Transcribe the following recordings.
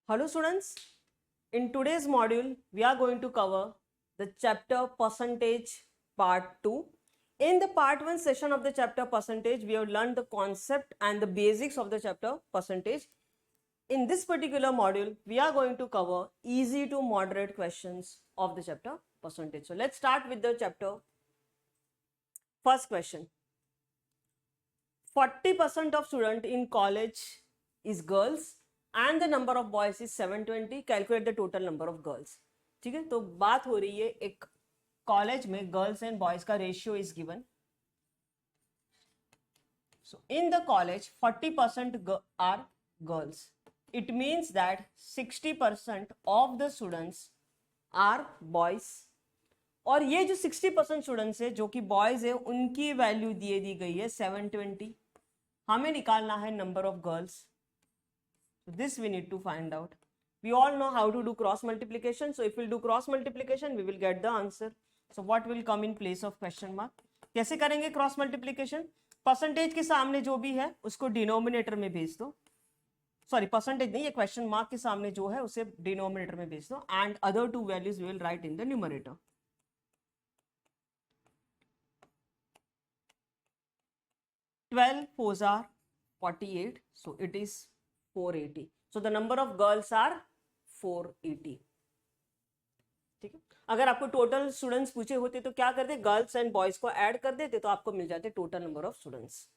Hello students, in today's module we are going to cover the chapter percentage part 2. In the part 1 session of the chapter percentage we have learned the concept and the basics of the chapter percentage. In this particular module we are going to cover easy to moderate questions of the chapter percentage. So let's start with the chapter. First question. 40% of student in college is girls and the number of boys is 720. Calculate the total number of girls. ठीक है, तो बात हो रही है एक college में girls and boys का ratio is given. So in the college 40% are girls. It means that 60% of the students are boys. और ये जो 60% स्टूडेंट्स है जो कि बॉयज है उनकी वैल्यू दी गई है 720. हमें निकालना है number of girls. This we need to find out. We all know how to do cross multiplication. So if we'll do cross multiplication, we will get the answer. So what will come in place of question mark? कैसे करेंगे cross multiplication? Percentage के सामने जो भी है उसको denominator में भेज दो. सॉरी, परसेंटेज नहीं, ये क्वेश्चन मार्क के सामने जो है उसे डिनोमिनेटर में भेज दो. And other two values we will write in the numerator. Twelve fours are 48. So it is 480. So the number of girls are 480. ठीक है, अगर आपको टोटल स्टूडेंट्स पूछे होते तो क्या करते, गर्ल्स एंड बॉयज को ऐड कर देते तो आपको मिल जाते total number of students.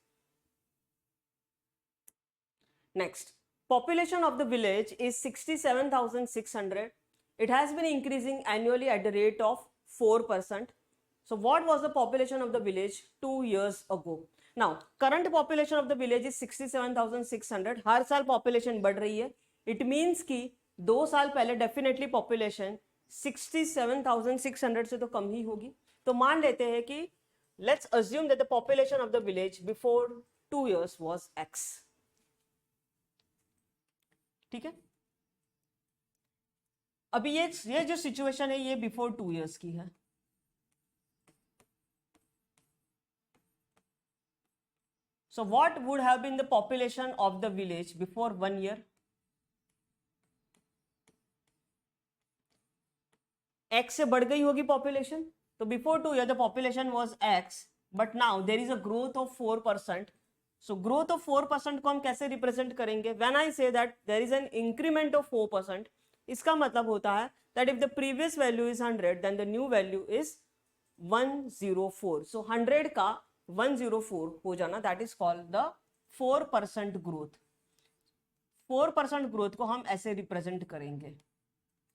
Next, population of the village is 67,600. It has been increasing annually at the rate of 4%. So what was the population of the village 2 years ago? Now current population of the village is 67,600. हर साल population बढ़ रही है. It means कि 2 साल पहले definitely population 67,600 से तो कम ही होगी. तो मान लेते हैं कि let's assume that the population of the village before 2 years was X. ठीक है, अभी ये जो सिचुएशन है ये बिफोर 2 years की है. So what would have been the population of the village before 1 year? X से बढ़ गई होगी population. तो before 2 year the population was X, but now there is a growth of 4%. So growth of 4% को हम कैसे represent करेंगे? When I say that there is an increment of 4%, इसका मतलब होता है that if the previous value is 100, then the new value is 104. So 100 का 104 हो जाना, that is called the 4% growth. 4% growth को हम ऐसे represent करेंगे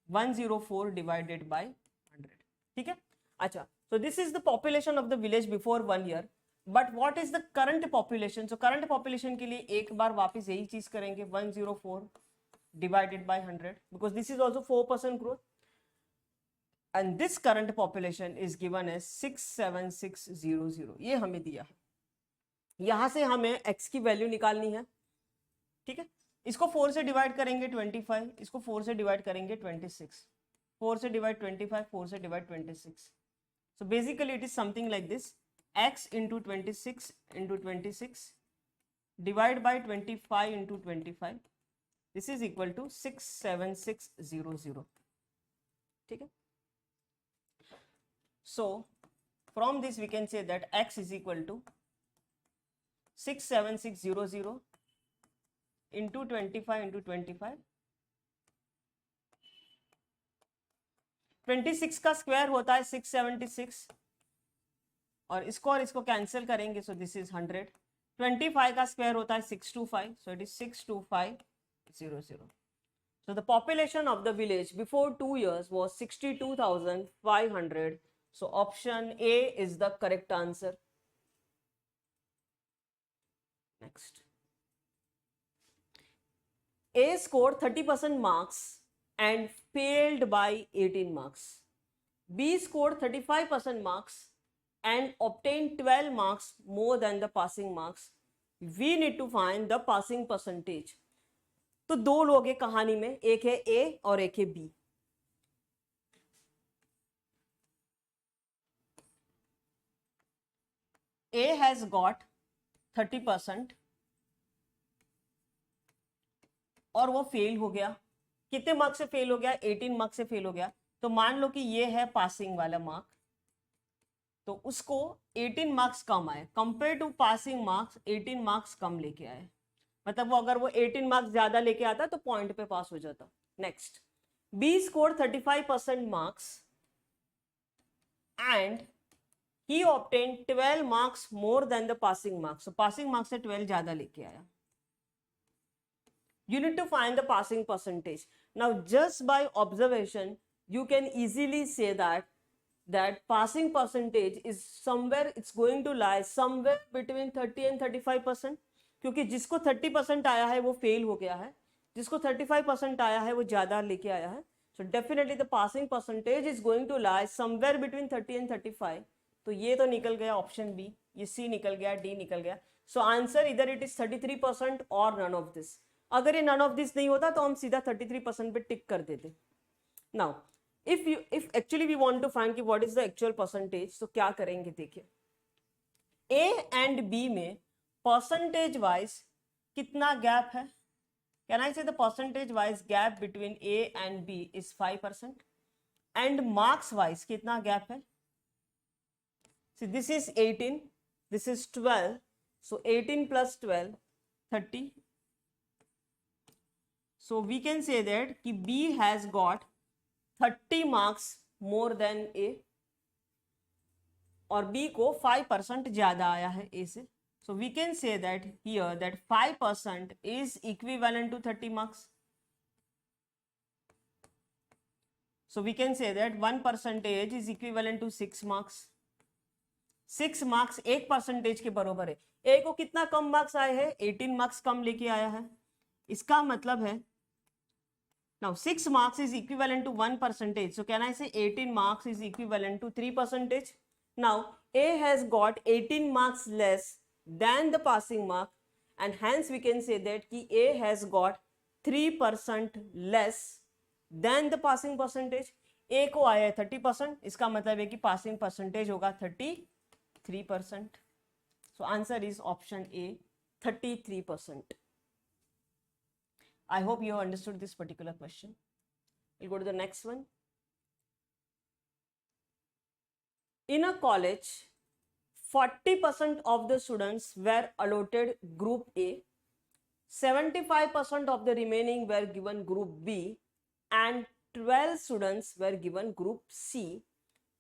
104 divided by 100. ठीक है, अच्छा. So this is the population of the village before 1 year. But what is the current population? So current population के लिए एक बार वापस यही चीज करेंगे 104 divided by 100 because this is also 4% growth. And this current population is given as 67600. ये हमें दिया है. यहां से हमें x की वैल्यू निकालनी है. ठीक है, इसको 4 से डिवाइड करेंगे 25, इसको 4 से डिवाइड करेंगे 26, 4 से डिवाइड 25, 4 से divide 26. So basically it is something like this: x into 26 into 26 divide by 25 into 25. This is equal to 67600. ठीक है, so from this we can say that x is equal to 67600 into 25 into 25. 26 का square होता है 676 और इसको cancel करेंगे, सो this is 100. 25 का square होता है 625, सो it is 62500. So the population of the village before 2 years was 62,500. So option A is the correct answer. Next. A scored 30% marks and failed by 18 marks. B scored 35% marks and obtained 12 marks more than the passing marks. We need to find the passing percentage. तो दो लोग हैं कहानी में, एक है A और एक है B. A has got 30% और वो फेल हो गया. कितने मार्क्स से फेल हो गया, 18 मार्क्स से फेल हो गया। तो मान लो कि ये है पासिंग वाला मार्क, तो उसको 18 मार्क्स कम आए compare to passing marks, 18 marks कम लेके आए। मतलब वो अगर वो 18 मार्क्स ज्यादा लेके आता तो पॉइंट पे पास हो जाता। Next, B score 35% marks and he obtain 12 marks more than the passing marks. Passing marks से 12 ज्यादा लेके आया। You need to find the passing percentage. Now just by observation you can easily say that passing percentage is somewhere, it's going to lie somewhere between 30 and 35%, क्योंकि जिसको 30% आया है वो fail हो गया है, जिसको 35% आया है वो ज्यादा लेके आया है। So definitely the passing percentage is going to lie somewhere between 30 and 35. तो ये तो निकल गया ऑप्शन बी, ये सी निकल गया, डी निकल गया। सो आंसर इधर इट इज 33% और नन ऑफ दिस। अगर ये नन ऑफ दिस नहीं होता तो हम सीधा 33% पे टिक कर देते। Now if actually we want to find कि what is the actual percentage, तो क्या करेंगे देखिए, A and B में परसेंटेज वाइज कितना गैप है? कैन आई से the percentage wise gap between A and B is 5%, and marks wise कितना गैप है? See, this is 18, this is 12, so 18 plus 12, 30. So we can say that कि B has got 30 marks more than A, और B को 5% ज्यादा आया है A से। So we can say that here that 5% is equivalent to 30 marks. So we can say that 1% is equivalent to 6 marks. 6 marks 1% के बराबर है। ए को कितना कम मार्क्स आए हैं? 18 मार्क्स कम लेके आया है। इसका मतलब है now 6 marks is equivalent to 1%, so can I say 18 marks is equivalent to 3%। Now A has got 18 marks less than the passing mark, and hence we can say that कि A has got 3% less than the passing percentage. A को आया है 30%, इसका मतलब है कि passing percentage होगा 33%. So answer is option A, 33%. I hope you have understood this particular question. We'll go to the next one. In a college, 40% of the students were allotted group A, 75% of the remaining were given group B, and 12 students were given group C.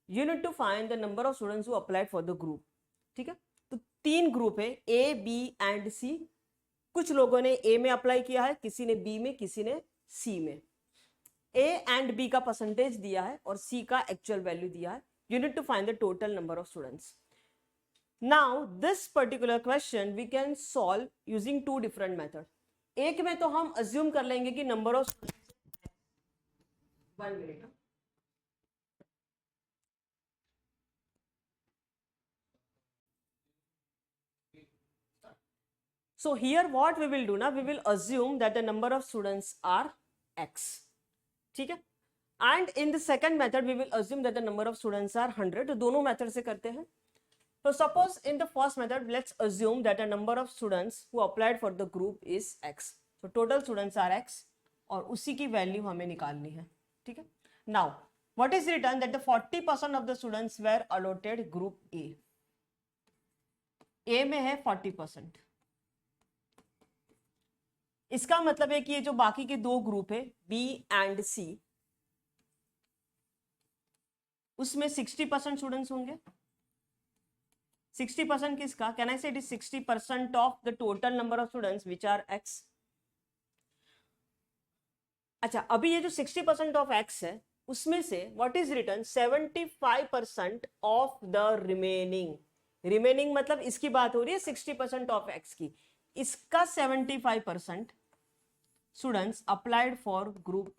You need to find the number of students who applied for the group. ठीक है, तो 3 group है A, B and C. कुछ लोगों ने A में apply किया है, किसी ने B में, किसी ने C में। A एंड B का परसेंटेज दिया है और C का एक्चुअल वैल्यू दिया है। You need to find the total number of students. Now this particular question we can solve using 2 different methods. एक में तो हम assume कर लेंगे कि number of students, 1 minute. So here what we will do now, we will assume that the number of students are x. ठीक है, and in the second method we will assume that the number of students are 100. तो दोनों method से करते हैं। So suppose in the first method let's assume that the number of students who applied for the group is x. So total students are x और उसी की value हमें निकालनी है। ठीक है, now what is written that the 40% of the students were allotted group A. A में है 40%। इसका मतलब है कि ये जो बाकी के 2 ग्रुप है B एंड C, उसमें 60% स्टूडेंट्स होंगे। 60% किसका? Can I say it is 60% of the total number of students which are x. अच्छा, अभी ये जो 60% ऑफ x है उसमें से what is return 75% of the remaining. Remaining मतलब इसकी बात हो रही है 60% ऑफ x की, इसका 75% students applied for group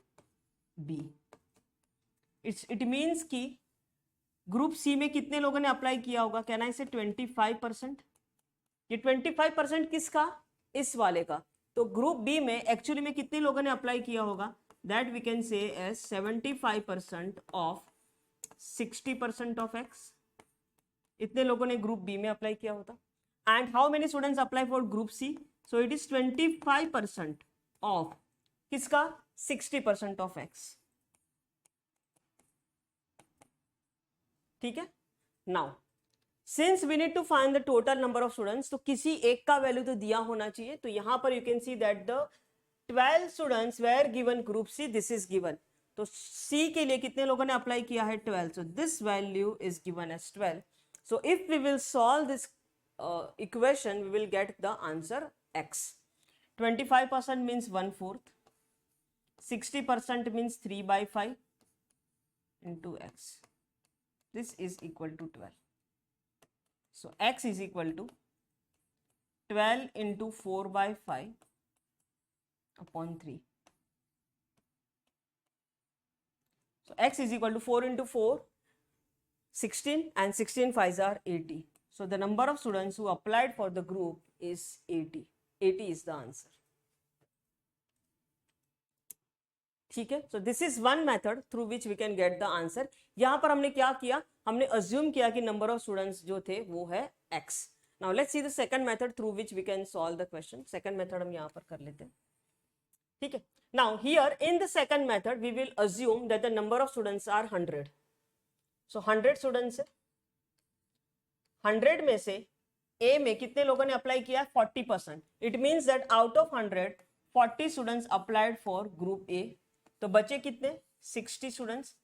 B. It means कि ग्रुप सी में कितने लोगों ने अप्लाई किया होगा? कैन आई से 25%। ये 25% किसका? इस वाले का। तो ग्रुप बी में एक्चुअली में कितने लोगों ने अप्लाई किया होगा? That we can say as 75% of 60% of x. इतने लोगों ने ग्रुप बी में अप्लाई किया होता। And how many students apply for group C? So it is 25% of किसका? 60% ऑफ x। ठीक है, now since we need to find the total number of students, तो किसी एक का वैल्यू तो दिया होना चाहिए। तो यहां पर you can see that the 12 students were given group C, this is given. तो सी के लिए कितने लोगों ने अप्लाई किया है? 12। So this value is given as 12। So if we will solve this equation we will get the answer x। 25% means 1/4, 60% means 3/5 into x. This is equal to 12. So x is equal to 12 into 4/5 upon 3. So x is equal to 4 into 4, 16, and 16 5s are 80. So the number of students who applied for the group is 80. 80 is the answer. ठीक है, so this is one method through which we can get the answer. यहां पर हमने क्या किया? हमने assume किया कि नंबर ऑफ स्टूडेंट्स जो थे वो है x। Now let's see the second method through which we can solve the question. Second method हम यहां पर कर लेते हैं। ठीक है, now here in the second method we will assume that the number of students are 100। सो 100 students है, 100 में से ए में कितने लोगों ने अप्लाई किया? 40%। It means that out of 100 40 students applied for group A. तो बचे कितने? 60 स्टूडेंट्स।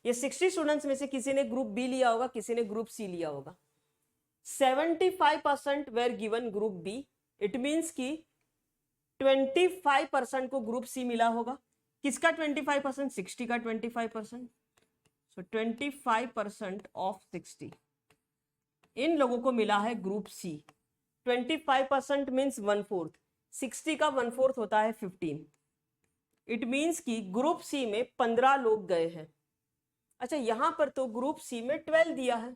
ये 60 स्टूडेंट्स में से किसी ने ग्रुप बी लिया होगा, किसी ने ग्रुप सी लिया होगा। 75% were given group B. It means कि 25% को ग्रुप सी मिला होगा। किसका 25%? 60 का 25%। सो 25% ऑफ 60 इन लोगों को मिला है ग्रुप सी। 25% मीन्स 1/4, 60 का 1/4 होता है 15। इट मीन्स कि ग्रुप सी में 15 लोग गए हैं। अच्छा, यहां पर तो ग्रुप सी में 12 दिया है,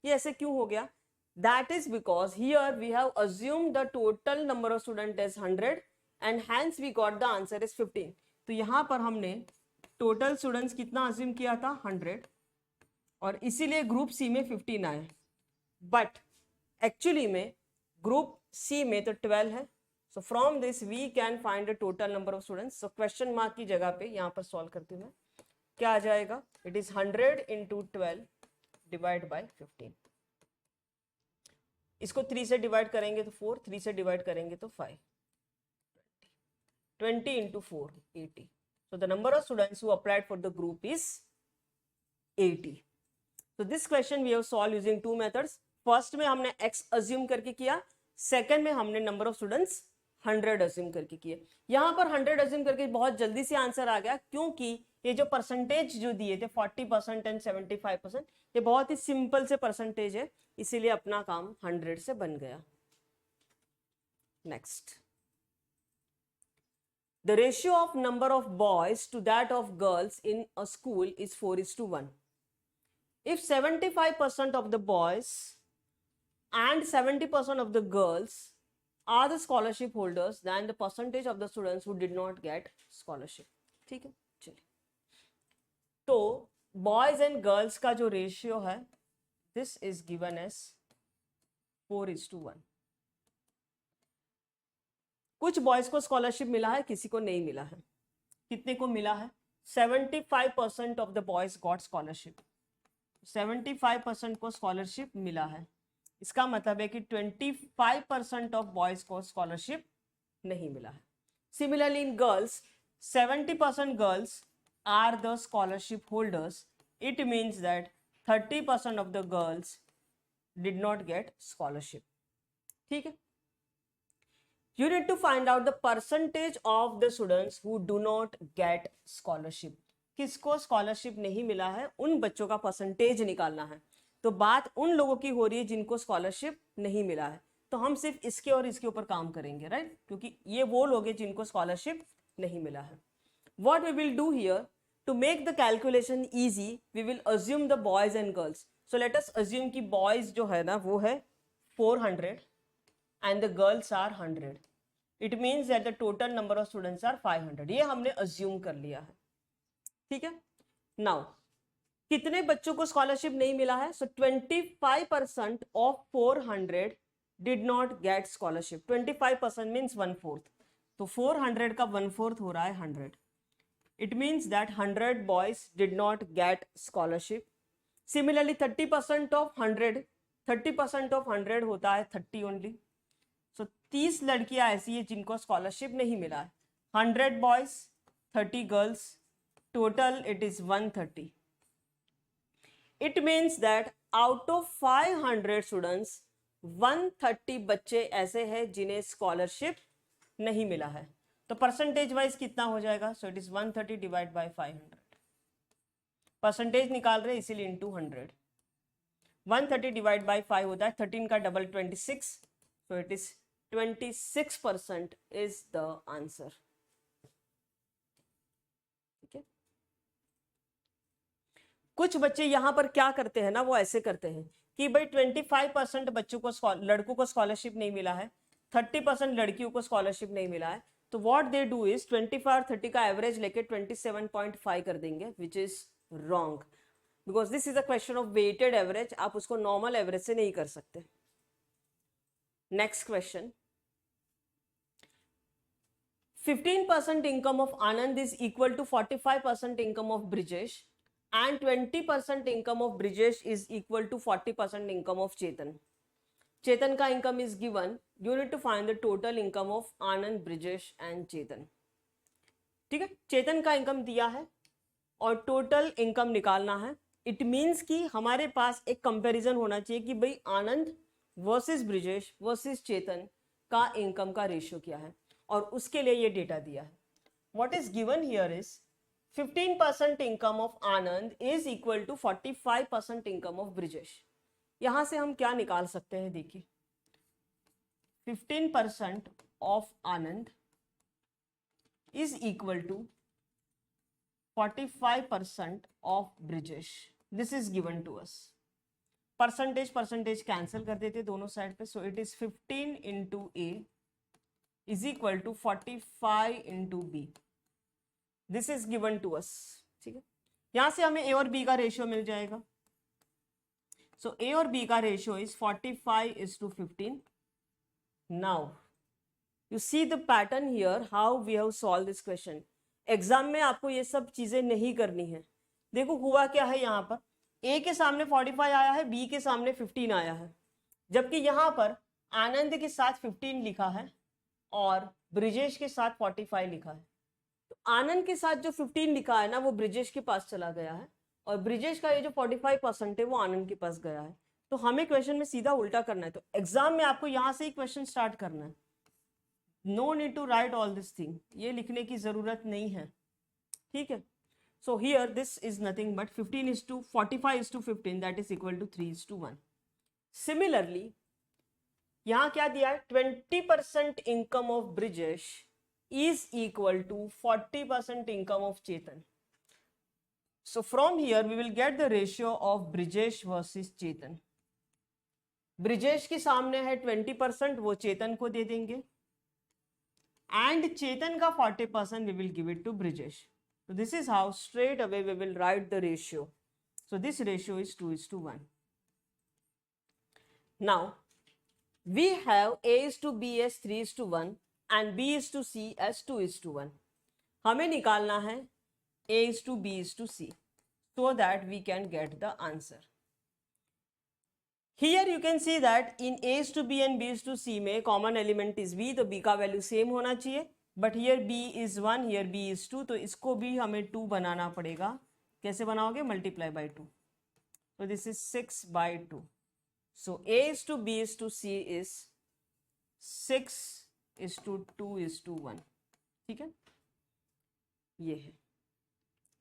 ये ऐसे क्यों हो गया? That is because here we have assumed the total number of student is 100 and hence we got the answer is 15। तो यहां पर हमने टोटल स्टूडेंट्स कितना अज्यूम किया था? 100, और इसीलिए ग्रुप सी में 15 आए। बट एक्चुअली में ग्रुप सी में तो 12 है। So from this we can find the total number of students. So question mark की जगह पे यहाँ पर सॉल्व करती हूँ मैं, क्या आ जाएगा? It is 100 into 12 divide by 15. इसको 3 से डिवाइड करेंगे तो 4, 3 से डिवाइड करेंगे तो 5, 20 into 4, 80. So the number of students who applied for the group is 80. So this question we have solved using two methods. First में हमने x assume करके किया, सेकंड में हमने नंबर ऑफ स्टूडेंट्स 100 अज्यूम करके किए। यहां पर 100 अज्यूम करके बहुत जल्दी से आंसर आ गया, क्योंकि ये जो परसेंटेज जो दिए थे 40% एंड 75%, ये बहुत ही सिंपल से परसेंटेज है, इसीलिए अपना काम 100 से बन गया। Next, the ratio of number of boys to that of girls in a school is 4:1। If 75% of the boys and 70% of the girls are the scholarship holders, then the percentage of the students who did not get scholarship. ठीक है, चलिए, तो boys and girls का जो ratio है this is given as 4:1। कुछ boys को scholarship मिला है, किसी को नहीं मिला है। कितने को मिला है? 75% of the boys got scholarship. 75% को स्कॉलरशिप मिला है, इसका मतलब है कि 25% ऑफ बॉयज को स्कॉलरशिप नहीं मिला है। Similarly in girls, 70% girls are the scholarship holders. It means that 30% of the girls did not get scholarship. ठीक है, you need to find out the percentage of the students who do not get scholarship. किसको scholarship नहीं मिला है, उन बच्चों का percentage निकालना है। तो बात उन लोगों की हो रही है जिनको स्कॉलरशिप नहीं मिला है, तो हम सिर्फ इसके और इसके ऊपर काम करेंगे, राइट? क्योंकि ये वो लोग हैं जिनको स्कॉलरशिप नहीं मिला है। What we will do here to make the calculation easy, we will assume the boys and girls. So let us assume कि boys जो है ना वो है 400 and the girls are 100. It means that the total number of students are 500. ये हमने assume कर लिया है, ठीक है। Now कितने बच्चों को स्कॉलरशिप नहीं मिला है? So 25% of 400 did not get scholarship. 25% means 1/4. तो 400 का 1/4 हो रहा है 100. It means that 100 boys did not get scholarship. Similarly 30% of 100, 30% of 100 होता है 30 only. So 30 लड़कियां ऐसी है जिनको स्कॉलरशिप नहीं मिला है. 100 boys, 30 girls, total it is 130. It means that out of 500 students 130 बच्चे ऐसे हैं जिन्हें स्कॉलरशिप नहीं मिला है. तो परसेंटेज वाइज कितना हो जाएगा? सो it is 130 divide by 500. Percentage निकाल रहे इसीलिए इंटू 100. 130 डिवाइड बाय 5 होता है 13 का double 26. So it is 26% is the answer. ठीक है. कुछ बच्चे यहां पर क्या करते हैं ना, वो ऐसे करते हैं कि भाई 25% बच्चों को लड़कों को स्कॉलरशिप नहीं मिला है, 30% लड़कियों को स्कॉलरशिप नहीं मिला है. तो व्हाट दे डू इज 25 और 30 का एवरेज लेके 27.5 कर देंगे, which is wrong because this is a question of weighted average. आप उसको नॉर्मल एवरेज से नहीं कर सकते. Next question. 15% income of Anand is equal to 45% income of Brijesh and 20% income of Brijesh is equal to 40% income of Chetan. Chetan का income is given. You need to find the total income of Anand, Brijesh and Chetan. ठीक है. चेतन का income दिया है और total income निकालना है. It means कि हमारे पास एक कंपैरिजन होना चाहिए कि भाई आनंद वर्सेस ब्रिजेश वर्सेस चेतन का इनकम का रेशियो क्या है, और उसके लिए ये डेटा दिया है. What is given here is 15% income of Anand is equal to 45% income of Brijesh. यहां से हम क्या निकाल सकते हैं? देखिए 15% of Anand is equal to 45% of Brijesh. This is given to us. Percentage cancel कर देते दोनों साइड पे. So it is 15 into a is equal to 45 into B. This is given to us. ठीक है. यहां से हमें A और B का रेशियो मिल जाएगा. So A और B का ratio is 45:15. Now you see the pattern here how we have solved this question. Exam में आपको ये सब चीजें नहीं करनी है. देखो हुआ क्या है, यहाँ पर A के सामने 45 आया है, B के सामने 15 आया है, जबकि यहाँ पर आनंद के साथ 15 लिखा है और ब्रिजेश के साथ 45 लिखा है. तो आनंद के साथ जो 15 लिखा है ना वो ब्रिजेश के पास चला गया है, और ब्रिजेश का ये जो 45% है वो आनंद के पास गया है. तो हमें क्वेश्चन में सीधा उल्टा करना है. तो एग्जाम में आपको यहां से ही क्वेश्चन स्टार्ट करना है. No need to write all this thing. ये लिखने की जरूरत नहीं है. ठीक है. So here this is nothing but 45:15 that is equal to 3:1. Similarly यहां क्या दिया है? 20% income of Brijesh is equal to 40% income of Chetan. So from here we will get the ratio of Brijesh versus Chetan. Brijesh के सामने है 20%, वो चेतन को दे देंगे, एंड चेतन का 40% we will give it to Brijesh. So this is how straight away we will write the ratio. So this ratio is 2:1. Now we have A is to B as 3:1 and B is to C as 2:1. हमें निकालना है A is to B is to C so that we can get the answer. Here you can see that in A is to B and B is to C में common element is B, तो B का value same होना चाहिए. But here B is 1, here B is 2, तो इसको भी हमें 2 बनाना पड़ेगा. कैसे बनाओगे? Multiply by 2. तो this is 6/2. So A is to B is to C is 6:2:1. ठीक है, ये है.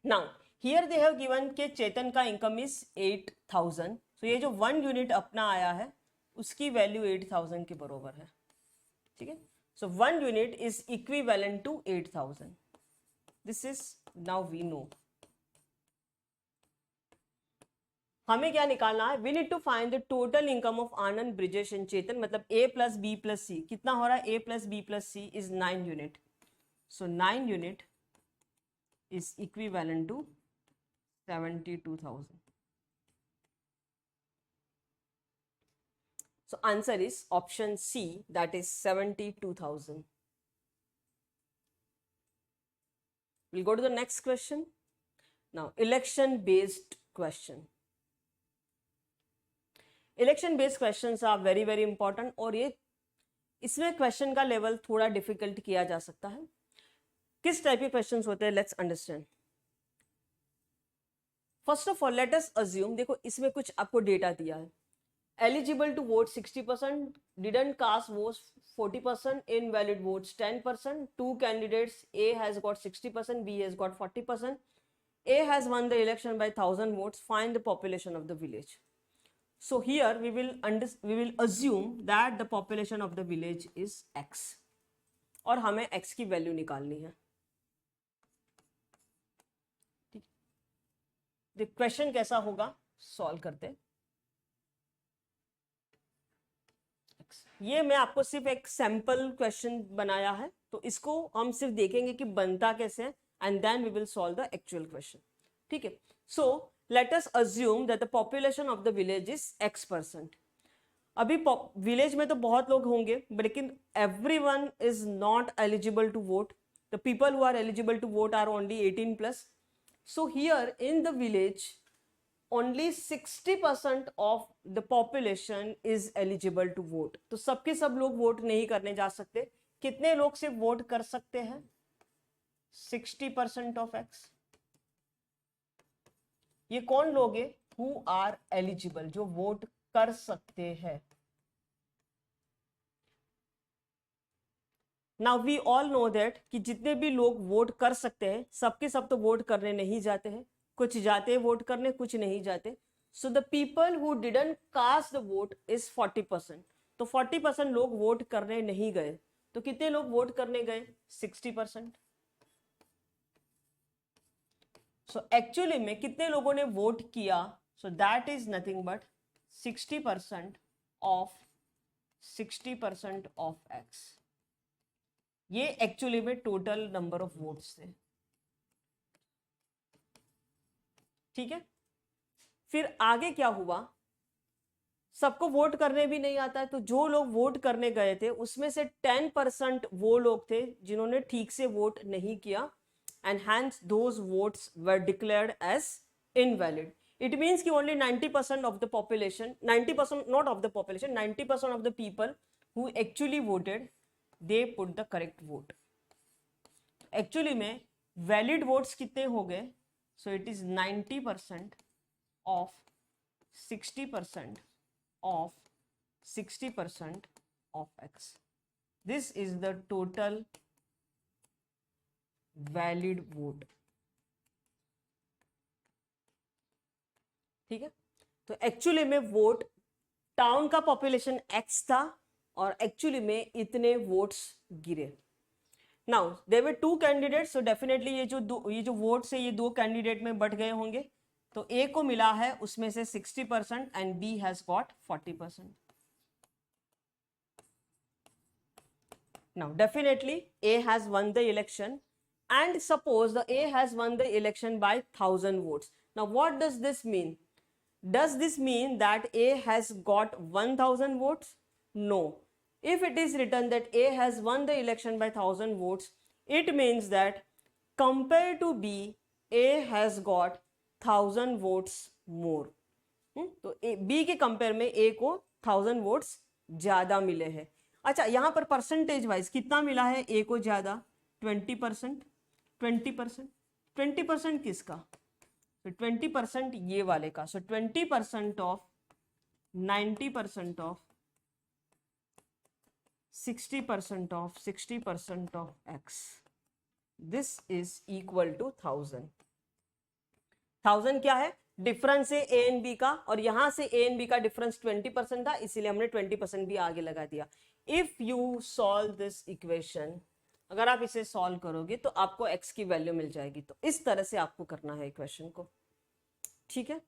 Now here they have given के चेतन का इनकम इज 8,000. सो ये जो 1 यूनिट अपना आया है उसकी वैल्यू 8,000 के बराबर है. ठीक है. So 1 unit is equivalent to 8,000. This is now we know. हमें क्या निकालना है? We need to find the total income of Anand, Brijesh and Chetan. मतलब A plus B plus C कितना हो रहा है? A plus B plus C is 9 unit. So 9 unit is equivalent to 72,000. So answer is option C, that is 72,000. We'll go to the next question. Now, election based question. Election based questions are very very important, और ये इसमें question का level थोड़ा difficult किया जा सकता है. किस टाइप के क्वेश्चंस होते हैं, let's understand. First of all let us assume, देखो इसमें कुछ आपको डेटा दिया है. Eligible to vote 60%, didn't cast votes 40%, invalid votes 10%, two candidates, A has got 60%, B has got 40%, A has won the election by 1000 votes, find the population of the village. So here we will assume that the population of the village is X, और हमें X की value निकालनी है. ठीक, question कैसा होगा, solve करते. ये मैं आपको सिर्फ एक सैंपल क्वेश्चन बनाया है, तो इसको हम सिर्फ देखेंगे कि बनता कैसे है, and then we will solve the actual question. ठीक है. So let us assume that the population of the village is X%. अभी विलेज में तो बहुत लोग होंगे, लेकिन everyone is not eligible to vote. The people who are eligible to vote are only 18+. So here in the village, only 60% of the population is eligible to vote. तो सबके सब लोग वोट नहीं करने जा सकते. कितने लोग सिर्फ वोट कर सकते हैं? 60% of X. ये कौन लोग हैं? हु आर एलिजिबल, जो वोट कर सकते हैं. Now we all know that कि जितने भी लोग वोट कर सकते हैं, सबके सब तो वोट करने नहीं जाते हैं. कुछ जाते हैं वोट करने, कुछ नहीं जाते. So the people who didn't cast the vote is 40%. तो 40% लोग वोट करने नहीं गए. तो कितने लोग वोट करने गए? 60%. सो एक्चुअली में कितने लोगों ने वोट किया? So that is nothing but 60% of x. ये एक्चुअली में टोटल नंबर ऑफ वोट्स थे. ठीक है. फिर आगे क्या हुआ? सबको वोट करने भी नहीं आता है, तो जो लोग वोट करने गए थे उसमें से 10% वो लोग थे जिन्होंने ठीक से वोट नहीं किया, and hence those votes were declared as invalid. It means कि only 90% of the population, 90% not of the population, 90% of the people who actually voted, they put the correct vote. Actually में valid votes कितने हो गए? So it is 90% of 60% of 60% of X. This is the total valid vote. ठीक है. तो actually में vote, town का population X था और एक्चुअली में इतने वोट्स गिरे. Now there were 2 candidates, so definitely ये जो वोट्स है ये 2 कैंडिडेट में बट गए होंगे. तो ए को मिला है उसमें से 60% and B has got 40%. Now definitely A has won the election. And suppose the A has won the election by 1000 votes. Now what does this mean? Does this mean that A has got 1000 votes? No. If it is written that A has won the election by 1000 votes, it means that compared to B, A has got 1000 votes more. तो B के compare में A को 1000 votes ज्यादा मिले हैं. अच्छा, यहाँ पर परसेंटेज वाइज कितना मिला है A को ज्यादा? 20%. 20% किसका? तो 20% ये वाले का. So 20% of 90% of 60% of 60% of X. This is equal to 1000. 1000 क्या है? डिफरेंस है ए एंड बी का, और यहां से ए एंड बी का डिफरेंस 20% था, इसीलिए हमने 20% भी आगे लगा दिया. If you solve this equation, अगर आप इसे सॉल्व करोगे तो आपको x की वैल्यू मिल जाएगी. तो इस तरह से आपको करना है इक्वेशन को. ठीक है.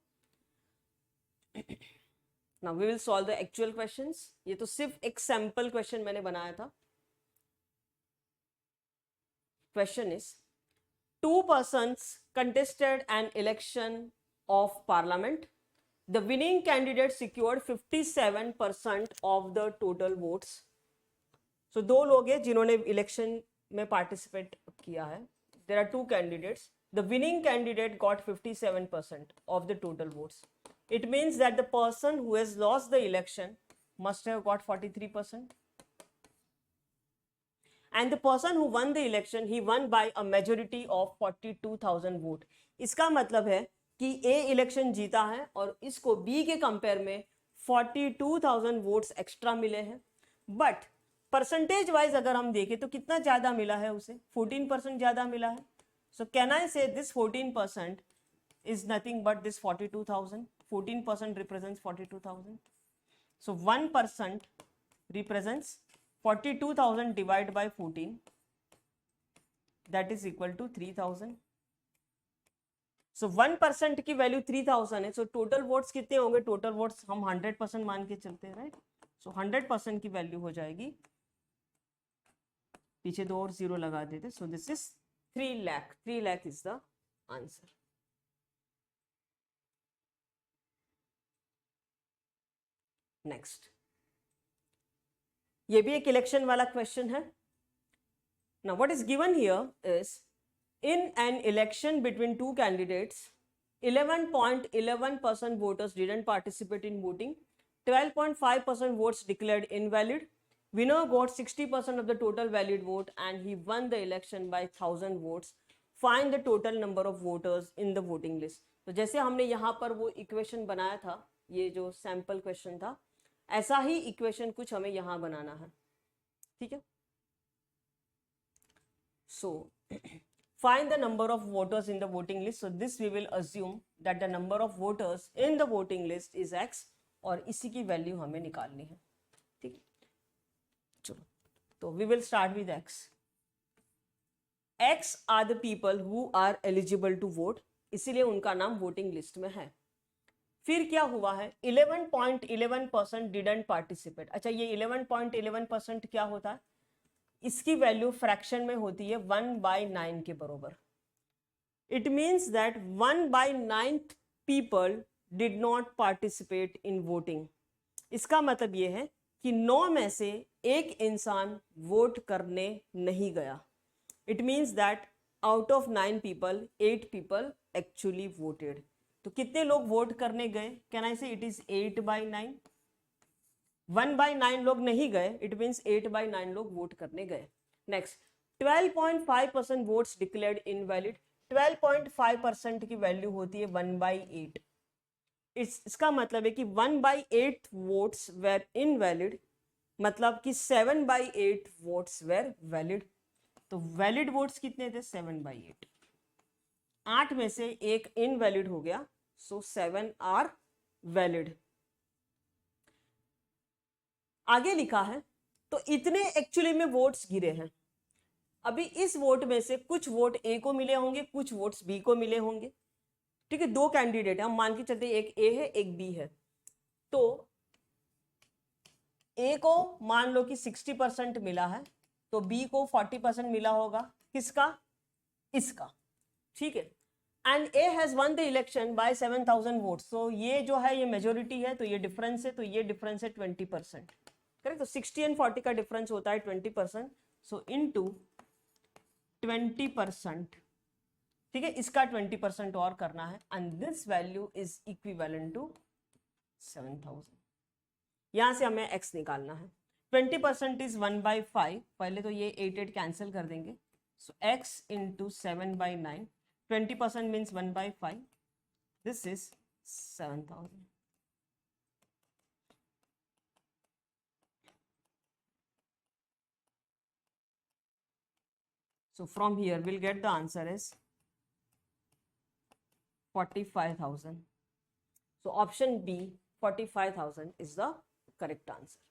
Now we will solve the actual questions. ये तो सिर्फ एक सैंपल क्वेश्चन मैंने बनाया था. Question is 2 persons contested an election of parliament. The winning candidate secured 57% of the total votes. So 2 लोग हैं जिन्होंने इलेक्शन में पार्टिसिपेट किया है. there are two candidates. The winning candidate got 57% of the total votes. It means that the person who has lost the election must have got 43%. And the person who won the election, he won by a majority of 42,000 vote. इसका मतलब है कि A election जीता है और इसको B के compare में 42,000 वोट्स एक्स्ट्रा मिले हैं. बट परसेंटेज वाइज अगर हम देखें तो कितना ज्यादा मिला है उसे? 14% ज्यादा मिला है. सो कैन आई से this 14% is nothing but this 42,000. 14% represents 42,000. So 1% represents 42,000 divided by 14. That is equal to 3,000. So 1% की वैल्यू 3,000 है. So टोटल वोट्स कितने होंगे? टोटल वोट्स हम 100% मान के चलते हैं, राइट? सो 100% की वैल्यू हो जाएगी, पीछे 2 और 0 लगा देते. सो this is 3 lakh. 3 lakh is the answer. Next, ये भी एक इलेक्शन वाला क्वेश्चन है. Now what is given here is in an election between two candidates, 11.11% voters didn't participate in voting, 12.5% votes declared invalid, winner got 60% of the total valid vote and he won the election by 1000 votes. Find the total number of voters in the voting list. तो जैसे हमने यहाँ पर वो equation बनाया था, ये जो सैम्पल क्वेश्चन था, ऐसा ही इक्वेशन कुछ हमें यहाँ बनाना है. ठीक है? So find the number of voters in the voting list. So this we will assume that the number of voters in the voting list is x और इसी की वैल्यू हमें निकालनी है. ठीक है, चलो तो we will start with x. x are the people who are eligible to vote, इसीलिए उनका नाम वोटिंग लिस्ट में है. फिर क्या हुआ है? 11.11% didn't participate. अच्छा, ये 11.11% क्या होता है? इसकी वैल्यू फ्रैक्शन में होती है 1/9 के बराबर. It means that 1/9 people did not participate in voting. इसका मतलब ये है कि 9 में से एक इंसान वोट करने नहीं गया. It means that out of 9 people 8 people actually voted. तो कितने लोग वोट करने गए? Can I say it is 8/9. 1/9 लोग नहीं गए, इट मीन्स 8/9 लोग वोट करने गए. Next, 12.5% votes declared invalid. 12.5% की वैल्यू होती है 1/8. इसका मतलब है कि 1/8 वोट्स वेर इनवैलिड, मतलब कि 7/8 वोट्स वेर वैलिड. तो वैलिड वोट्स कितने थे? 7/8. 8 में से एक इनवैलिड हो गया, सो 7 आर वैलिड. आगे लिखा है तो इतने एक्चुअली में वोट्स गिरे हैं. अभी इस वोट में से कुछ वोट ए को मिले होंगे, कुछ वोट्स बी को मिले होंगे. ठीक है, 2 कैंडिडेट है, हम मान के चलते एक ए है एक बी है. तो ए को मान लो कि 60% मिला है, तो बी को 40% मिला होगा. किसका? इसका. ठीक है, and A has won the election by 7,000 votes. तो ये जो है ये मेजोरिटी है, तो ये डिफरेंस है, तो ये डिफरेंस है 20%. करेक्ट? तो 60 एंड 40 का डिफरेंस होता है 20%. So into 20%. ठीक है, इसका 20% और करना है, and this value is equivalent to 7,000. यहां से हमें x निकालना है. 20% इज 1/5. पहले तो ये 8 कैंसिल कर देंगे. सो x into 7/9. 20% means 1/5. This is 7,000. So from here we'll get the answer is 45,000. So option B, 45,000 is the correct answer.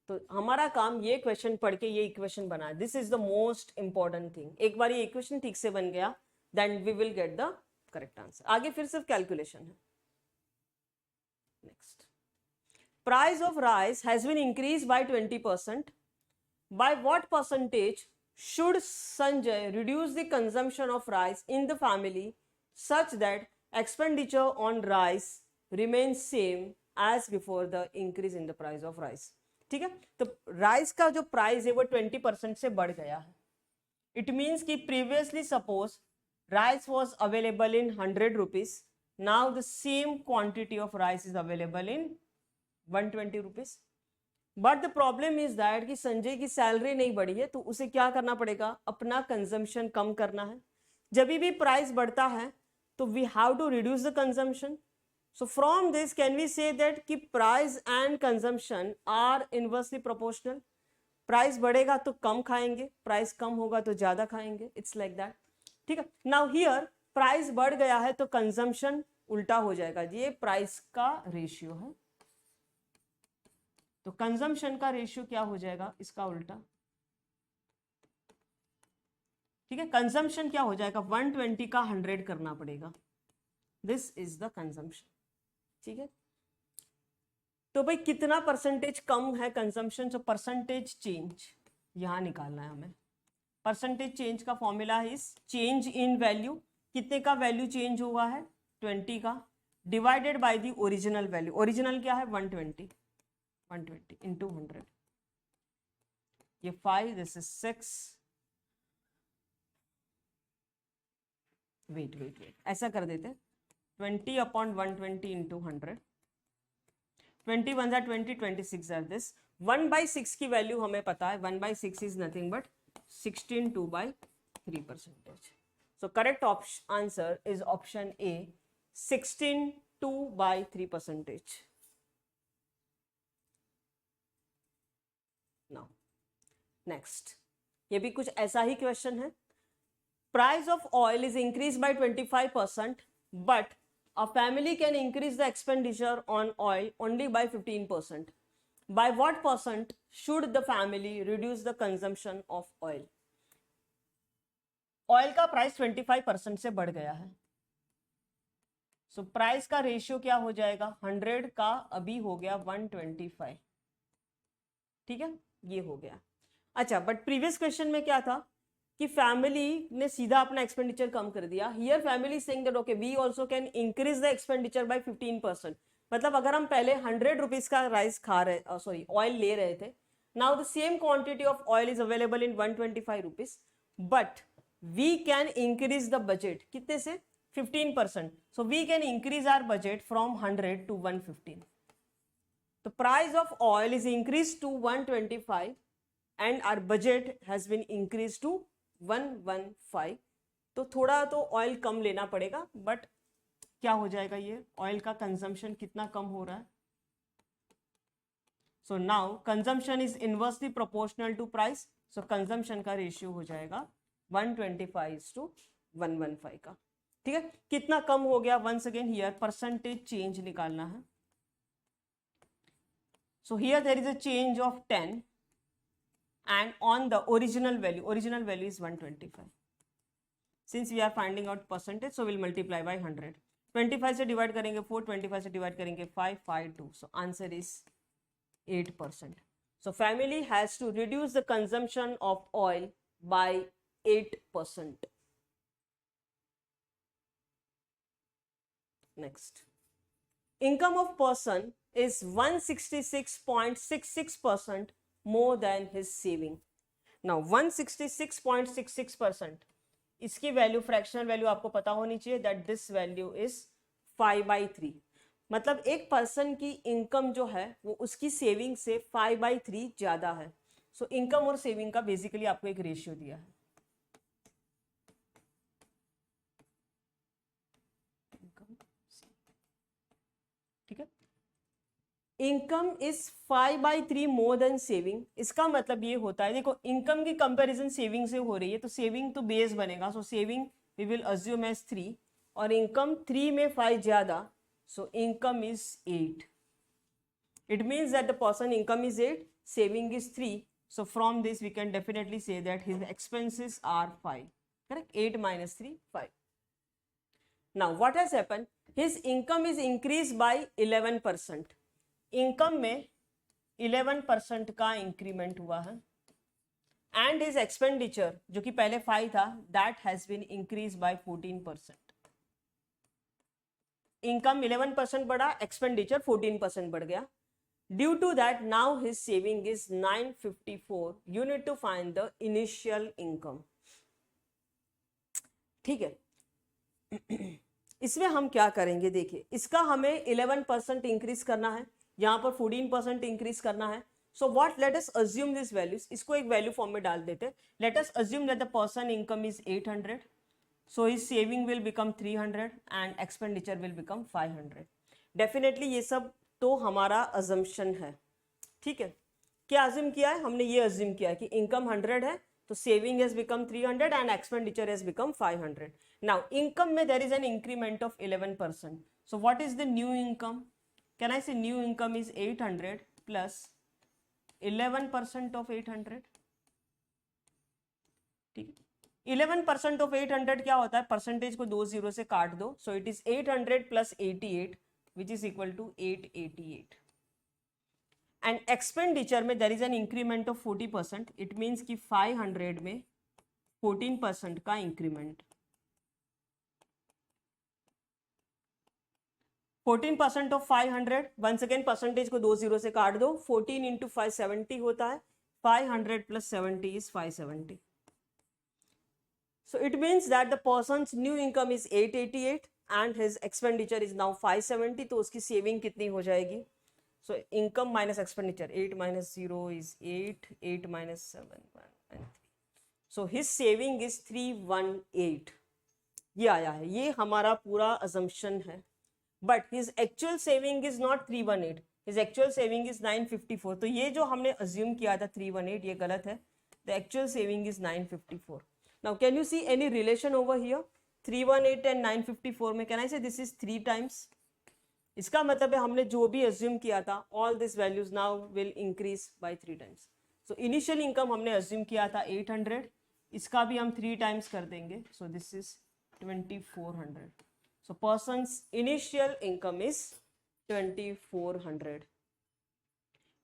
तो हमारा काम ये क्वेश्चन पढ़ के ये इक्वेशन बना. This is the most important thing. एक बार ये इक्वेशन ठीक से बन गया, then we will get the correct answer. आगे फिर सिर्फ कैलकुलेशन है. Next, price of rice has been increase by 20%. By what percentage should Sanjay reduce the consumption of rice in the family such that expenditure on rice remains same as before the increase in the price of rice. ठीक है, तो rice का जो price है वो 20% से बढ़ गया है. It means कि previously suppose rice was available in 100 rupees. Now the same quantity of rice is available in 120 rupees. But the problem is that कि संजय की सैलरी नहीं बढ़ी है, तो उसे क्या करना पड़ेगा, अपना कंजम्पशन कम करना है. जब भी प्राइस बढ़ता है तो we have to reduce the consumption. So from this can we say that कि price and consumption are inversely proportional. Price बढ़ेगा तो कम खाएंगे, प्राइस कम होगा तो ज्यादा खाएंगे. It's like that. ठीक है. नाउ हियर प्राइस बढ़ गया है तो कंजम्पशन उल्टा हो जाएगा. ये प्राइस का रेशियो है, तो कंजम्पशन का रेशियो क्या हो जाएगा, इसका उल्टा. ठीक है. कंजम्पशन क्या हो जाएगा, 120 का 100 करना पड़ेगा. This is the consumption. ठीक है. तो भाई कितना परसेंटेज कम है कंजम्पशन, सो परसेंटेज चेंज यहां निकालना है हमें. परसेंटेज चेंज का formula is change in value. कितने का वैल्यू चेंज हुआ है, 20 का, divided by the original value. Original क्या है, 120. 120 इंटू 100. ये 5, दिस इज 6. वेट ऐसा कर देते, 20 upon 120 into 100. 20 1 are 20, 26 are this. 1/6 की वैल्यू हमें पता है. 1/6 is nothing but 16 2/3%. So correct answer is option A, 16 2/3%. Now next, ये भी कुछ ऐसा ही क्वेश्चन है. Price of oil is increase by 25%, but a family can increase the expenditure on oil only by 15%. By what percent should the family reduce the consumption of oil? Oil का price 25% से बढ़ गया है. So price का ratio क्या हो जाएगा, 100 का अभी हो गया 125. ठीक है, ये हो गया. अच्छा, बट प्रीवियस क्वेश्चन में क्या था कि फैमिली ने सीधा अपना एक्सपेंडिचर कम कर दिया. Here family saying that okay we also can increase the expenditure by 15%. मतलब अगर हम पहले 100 रुपीज का राइस खा रहे, सॉरी ऑयल ले रहे थे, now the same quantity of oil is available in 125 rupees, but we can increase the budget. कितने से, 15%. So we can increase our budget from 100 to 115. The price of oil is increased to 125 and our budget has been increased to 115. तो थोड़ा तो oil कम लेना पड़ेगा, but क्या हो जाएगा, ये ऑयल का कंजम्पशन कितना कम हो रहा है. So now consumption is inversely proportional to price. So consumption का रेशियो हो जाएगा 125:115 का. ठीक है, कितना कम हो गया, once again here percentage change निकालना है. So here there is a change of 10 and on the original value is 125. Since we are finding out percentage, so we'll multiply by 100. 25 से डिवाइड करेंगे 4, 25 से डिवाइड करेंगे 5, 5 2. So answer is 8%. So family has to reduce the consumption of oil by 8%. Next, income of person is 166.66% more than his saving. Now 166.66%, इसकी value, fractional value आपको पता होनी चाहिए, that this value is 5/3. मतलब एक person की income जो है वो उसकी सेविंग से 5/3 ज्यादा है. सो इनकम और सेविंग का बेसिकली आपको एक रेशियो दिया है. ठीक है, income is 5/3 more than saving. इसका मतलब ये होता है, देखो इनकम की कंपैरिजन सेविंग से हो रही है, तो सेविंग तो बेस बनेगा. So saving we will assume as 3 और इनकम 3 में 5 ज्यादा, so income is 8. It means that the person income is 8, saving is 3. So from this we can definitely say that his expenses are 5. Correct? 8 minus 3, 5. Now what has happened? His income is increased by 11%. Income में 11% का increment हुआ है. And his expenditure जो कि पहले 5 था, that has been increase by 14%. Income 11% बढ़ा, expenditure 14% बढ़ गया. Due to that now his saving is 954. You need to find the initial income. ठीक है। इसमें हम क्या करेंगे, देखिए इसका हमें 11% इंक्रीज करना है, यहाँ पर 14% इंक्रीज करना है। So what, late us assume this values, इसको एक वैल्यू फॉर्म में डाल देते हैं। Late us assume that the person income is 800, so his saving will become 300 and expenditure will become 500। Definitely ये सब तो हमारा अजम्पशन है, ठीक है। क्या अज्यूम किया है हमने, ये अज्यूम किया है कि इनकम 100 है तो saving has become 300 and expenditure has become 500। Now income में there is an increment of 11%, so what is the new income, can I say new income is 800 plus 11% of 800, ठीक है। 11% ऑफ 800 क्या होता है, परसेंटेज को 2 zero से काट दो, so it is 800 plus 88 which is equal to 888। And expenditure में there is an increment of 40%, it means कि 500 में 14% का increment. 14% of 500, once again percentage को 2 जीरो से काट दो, 14 इंटू 570 होता है, 500 plus 70 is 570। So it means that the person's new income is 888 and his expenditure is now 570, तो उसकी सेविंग कितनी हो जाएगी, so income minus expenditure, 8 minus 0 is 8, 8 minus 7 1 and 3, so his saving is 318। ये आया है, ये हमारा पूरा assumption है, but his actual saving is not 318, his actual saving is 954। तो ये जो हमने assume किया था 318 ये गलत है, the actual saving is 954। Now can you see any relation over here, 318 and 954 में, can I say this is 3 times? इसका मतलब है हमने जो भी assume किया था, all these values now will increase by 3 times। So initial income हमने assume किया था 800, इसका भी हम 3 times कर देंगे, so this is 2400। So person's initial income is 2400।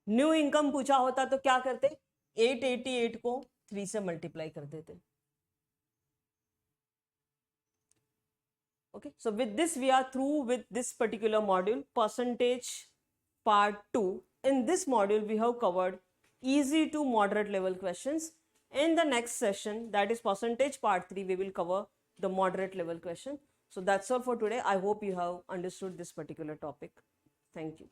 New income पूछा होता तो क्या करते, 888 को 3 से मल्टीप्लाई कर देते। Okay, so with this we are through with this particular module, percentage part 2. In this module we have covered easy to moderate level questions. In the next session, that is percentage part 3, we will cover the moderate level question. So that's all for today. I hope you have understood this particular topic. Thank you.